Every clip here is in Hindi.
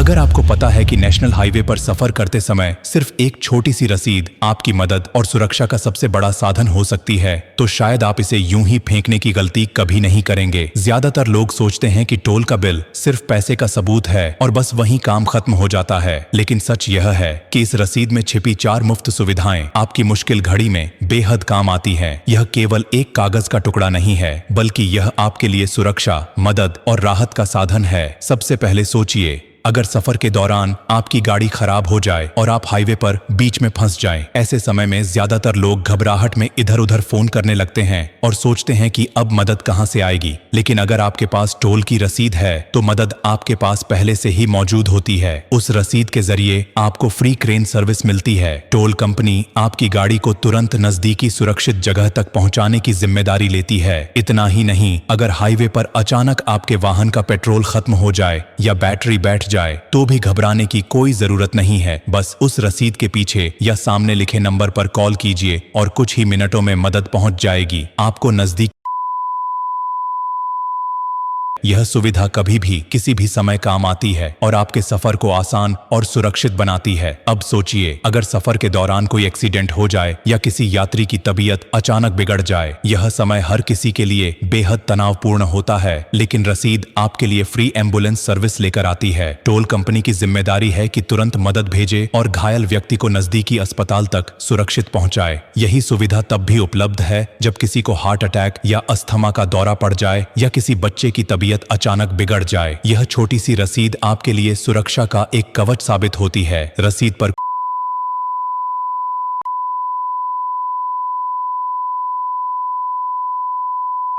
अगर आपको पता है कि नेशनल हाईवे पर सफर करते समय सिर्फ एक छोटी सी रसीद आपकी मदद और सुरक्षा का सबसे बड़ा साधन हो सकती है, तो शायद आप इसे यूं ही फेंकने की गलती कभी नहीं करेंगे। ज्यादातर लोग सोचते हैं कि टोल का बिल सिर्फ पैसे का सबूत है और बस वहीं काम खत्म हो जाता है, लेकिन सच यह है कि इस रसीद में छिपी 4 मुफ्त सुविधाएं आपकी मुश्किल घड़ी में बेहद काम आती हैं। यह केवल एक कागज का टुकड़ा नहीं है, बल्कि यह आपके लिए सुरक्षा, मदद और राहत का साधन है। सबसे पहले सोचिए, अगर सफर के दौरान आपकी गाड़ी खराब हो जाए और आप हाईवे पर बीच में फंस जाएं, ऐसे समय में ज्यादातर लोग घबराहट में इधर उधर फोन करने लगते हैं और सोचते हैं कि अब मदद कहां से आएगी। लेकिन अगर आपके पास टोल की रसीद है तो मदद आपके पास पहले से ही मौजूद होती है। उस रसीद के जरिए आपको फ्री क्रेन सर्विस मिलती है। टोल कंपनी आपकी गाड़ी को तुरंत नजदीकी सुरक्षित जगह तक पहुंचाने की जिम्मेदारी लेती है। इतना ही नहीं, अगर हाईवे पर अचानक आपके वाहन का पेट्रोल खत्म हो जाए या बैटरी बैठ जाए तो भी घबराने की कोई जरूरत नहीं है। बस उस रसीद के पीछे या सामने लिखे नंबर पर कॉल कीजिए और कुछ ही मिनटों में मदद पहुंच जाएगी आपको नजदीक। यह सुविधा कभी भी किसी भी समय काम आती है और आपके सफर को आसान और सुरक्षित बनाती है। अब सोचिए, अगर सफर के दौरान कोई एक्सीडेंट हो जाए या किसी यात्री की तबीयत अचानक बिगड़ जाए, यह समय हर किसी के लिए बेहद तनावपूर्ण होता है, लेकिन रसीद आपके लिए फ्री एम्बुलेंस सर्विस लेकर आती है। टोल कंपनी की जिम्मेदारी है कि तुरंत मदद भेजे और घायल व्यक्ति को नजदीकी अस्पताल तक सुरक्षित पहुंचाए। यही सुविधा तब भी उपलब्ध है जब किसी को हार्ट अटैक या अस्थमा का दौरा पड़ जाए या किसी बच्चे की तबीयत अचानक बिगड़ जाए। यह छोटी सी रसीद आपके लिए सुरक्षा का एक कवच साबित होती है। रसीद पर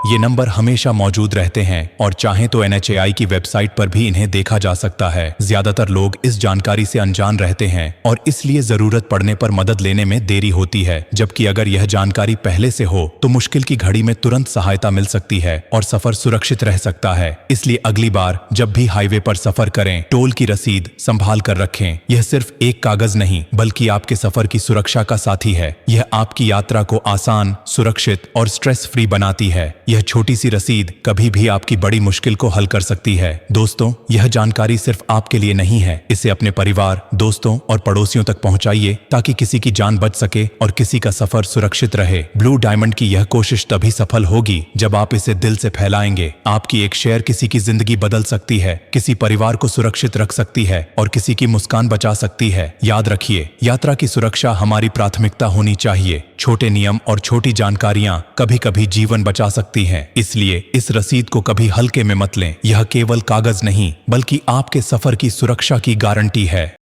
ये नंबर हमेशा मौजूद रहते हैं और चाहे तो NHAI की वेबसाइट पर भी इन्हें देखा जा सकता है। ज्यादातर लोग इस जानकारी से अनजान रहते हैं और इसलिए जरूरत पड़ने पर मदद लेने में देरी होती है, जबकि अगर यह जानकारी पहले से हो तो मुश्किल की घड़ी में तुरंत सहायता मिल सकती है और सफर सुरक्षित रह सकता है। इसलिए अगली बार जब भी हाईवे पर सफर करें, टोल की रसीद संभाल कर रखें। यह सिर्फ एक कागज नहीं, बल्कि आपके सफर की सुरक्षा का साथी है। यह आपकी यात्रा को आसान, सुरक्षित और स्ट्रेस फ्री बनाती है। यह छोटी सी रसीद कभी भी आपकी बड़ी मुश्किल को हल कर सकती है। दोस्तों, यह जानकारी सिर्फ आपके लिए नहीं है। इसे अपने परिवार, दोस्तों और पड़ोसियों तक पहुंचाइए ताकि किसी की जान बच सके और किसी का सफर सुरक्षित रहे। ब्लू डायमंड की यह कोशिश तभी सफल होगी जब आप इसे दिल से फैलाएंगे। आपकी एक शेयर किसी की जिंदगी बदल सकती है, किसी परिवार को सुरक्षित रख सकती है और किसी की मुस्कान बचा सकती है। याद रखिए, यात्रा की सुरक्षा हमारी प्राथमिकता होनी चाहिए। छोटे नियम और छोटी जानकारियां कभी-कभी जीवन बचा सकती हैं। इसलिए इस रसीद को कभी हल्के में मत लें। यह केवल कागज नहीं, बल्कि आपके सफर की सुरक्षा की गारंटी है।